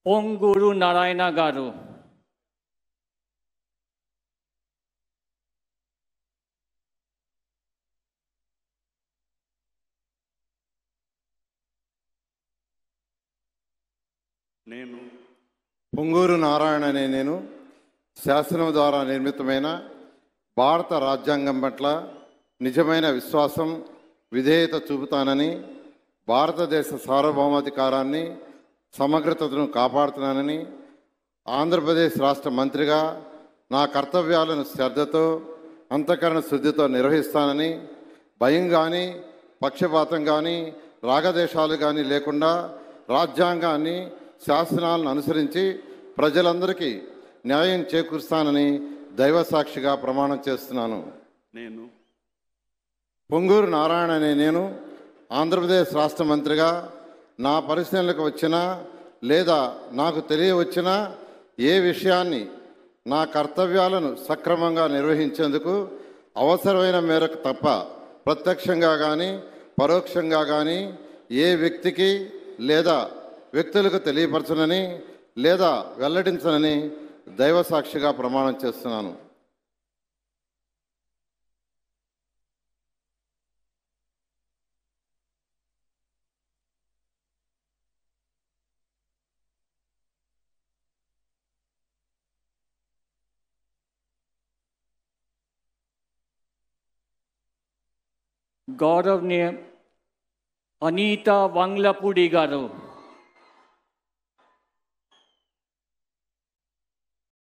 పొంగూరు నారాయణ గారు. నేను పొంగూరు నారాయణ అనే నేను శాసనం ద్వారా నిర్మితమైన భారత రాజ్యాంగం పట్ల నిజమైన విశ్వాసం విధేయత చూపుతానని, భారతదేశ సార్వభౌమాధికారాన్ని సమగ్రతను కాపాడుతున్నానని, ఆంధ్రప్రదేశ్ రాష్ట్ర మంత్రిగా నా కర్తవ్యాలను శ్రద్ధతో అంతఃకరణ శుద్ధితో నిర్వహిస్తానని, భయం కానీ పక్షపాతం కానీ రాగదేశాలు కానీ లేకుండా రాజ్యాంగాన్ని శాసనాలను అనుసరించి ప్రజలందరికీ న్యాయం చేకూరుస్తానని దైవసాక్షిగా ప్రమాణం చేస్తున్నాను. నేను పొంగూరు నారాయణ అనే నేను ఆంధ్రప్రదేశ్ రాష్ట్ర మంత్రిగా నా పరిశీలనకు వచ్చినా లేదా నాకు తెలియవచ్చినా ఏ విషయాన్ని నా కర్తవ్యాలను సక్రమంగా నిర్వహించేందుకు అవసరమైన మేరకు తప్ప ప్రత్యక్షంగా కానీ పరోక్షంగా కానీ ఏ వ్యక్తికి లేదా వ్యక్తులకు తెలియపరచనని లేదా వెల్లడించనని దైవసాక్షిగా ప్రమాణం చేస్తున్నాను. గౌరవనీయ అనితా వంగ్లపూడి గారు.